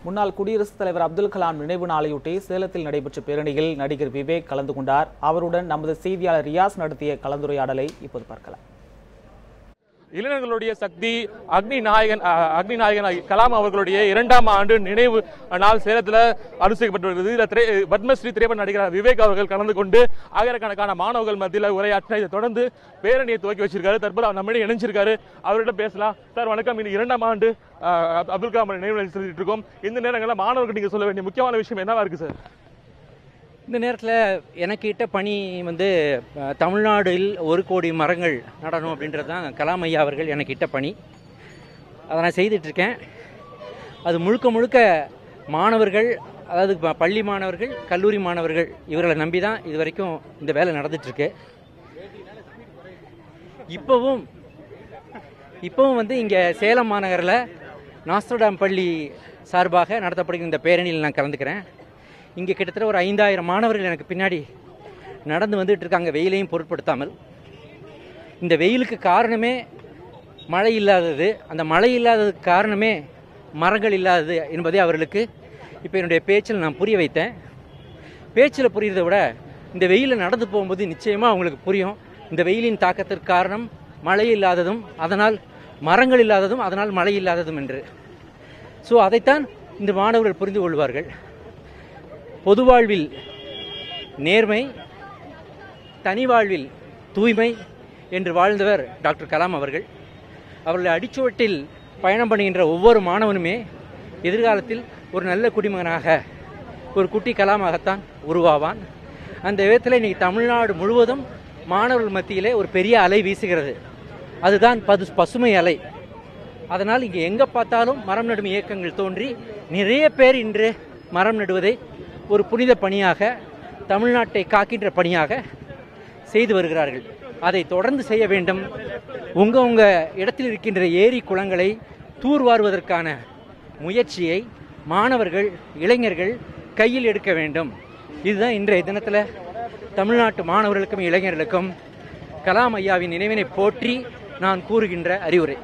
முன்னாள் குடியரசுத் தலைவர் அப்துல் கலாம் நினைவு நாளையொட்டி சேலத்தில் நடைபெற்ற பேரணியில் நடிகர் விவேக் கலந்து கொண்டார். அவருடன் நமது செய்தியாளர் ரியாஸ் நடத்திய கலந்துரையாடலை இப்போது பார்க்கலாம். இளைஞர்களுடைய சக்தி அக்னி நாயகன் கலாம் அவர்களுடைய 2ஆம் ஆண்டு நினைவு நாள் சேலத்தில் அனுஷ்டிக்கப்பட்டு வருகிறது. பத்மஸ்ரீ திரைப்பட நடிகர் விவேக் அவர்கள் கலந்து கொண்டு ஆயிரக்கணக்கான மாணவர்கள் மத்தியில் உரையாற்ற இதை தொடர்ந்து பேரணியை துவக்கி வச்சிருக்காரு. தற்போது நம்மிடையே இணைஞ்சிருக்காரு. அவர்கிட்ட பேசலாம். சார் வணக்கம். இந்த 2ஆம் ஆண்டு அப்துல் கலாம் நினைவு செலுத்திட்டு இருக்கோம். இந்த நேரங்களில் மாணவர்கள் நீங்க சொல்ல வேண்டிய முக்கியமான விஷயம் என்னவா இருக்கு சார்? இந்த நேரத்தில் எனக்கு இட்ட பணி தமிழ்நாட்டில் 1 கோடி மரங்கள் நடணும் அப்படின்றது தான் கலாம் ஐயா அவர்கள் எனக்கு இட்ட பணி. அதை நான் செய்துட்ருக்கேன். அது முழுக்க மாணவர்கள், அதாவது பள்ளி மாணவர்கள், கல்லூரி மாணவர்கள் இவர்களை நம்பி தான் இது வரைக்கும் இந்த வேலை நடந்துகிட்ருக்கு. இப்போவும் இங்கே சேலம் மாநகரில் நாஸ்ட்ரடாம் பள்ளி சார்பாக நடத்தப்படுகிற இந்த பேரணியில் நான் கலந்துக்கிறேன். இங்கே கிட்டத்தட்ட ஒரு 5000 மாணவர்கள் எனக்கு பின்னாடி நடந்து வந்துட்டு இருக்காங்க, வெயிலையும் பொருட்படுத்தாமல். இந்த வெயிலுக்கு காரணமே மழை இல்லாதது, அந்த மழை இல்லாததுக்கு காரணமே மரங்கள் இல்லாதது என்பதை அவர்களுக்கு இப்போ என்னுடைய பேச்சில் நான் புரிய வைத்தேன். பேச்சில் புரிகிறத விட இந்த வெயிலில் நடந்து போகும்போது நிச்சயமாக அவங்களுக்கு புரியும். இந்த வெயிலின் தாக்கத்திற்கு காரணம் மழை இல்லாததும், அதனால் மரங்கள் இல்லாததும், அதனால் மழை இல்லாததும் என்று. ஸோ அதைத்தான் இந்த மாணவர்கள் புரிந்து கொள்வார்கள். பொது வாழ்வில் நேர்மை, தனி வாழ்வில் தூய்மை என்று வாழ்ந்தவர் டாக்டர் கலாம் அவர்கள். அவர்கள் அடிச்சுவட்டில் பயணம் பண்ணுகின்ற ஒவ்வொரு மாணவனுமே எதிர்காலத்தில் ஒரு நல்ல குடிமகனாக, ஒரு குட்டி கலாமாகத்தான் உருவாவான். அந்த விதத்தில் இன்றைக்கி தமிழ்நாடு முழுவதும் மாணவர்கள் மத்தியிலே ஒரு பெரிய அலை வீசுகிறது. அதுதான் பசுமை அலை. அதனால் இங்கே எங்கே பார்த்தாலும் மரம் நடும் இயக்கங்கள் தோன்றி நிறைய பேர் இன்று மரம் நடுவதை ஒரு புனித பணியாக, தமிழ்நாட்டை காக்கின்ற பணியாக செய்து வருகிறார்கள். அதை தொடர்ந்து செய்ய வேண்டும். உங்கள் இடத்தில் இருக்கின்ற ஏரி குளங்களை தூர்வாருவதற்கான முயற்சியை மாணவர்கள், இளைஞர்கள் கையில் எடுக்க வேண்டும். இதுதான் இன்றைய தினத்தில் தமிழ்நாட்டு மாணவர்களுக்கும் இளைஞர்களுக்கும் கலாம் ஐயாவின் நினைவினை போற்றி நான் கூறுகின்ற அறிவுரை.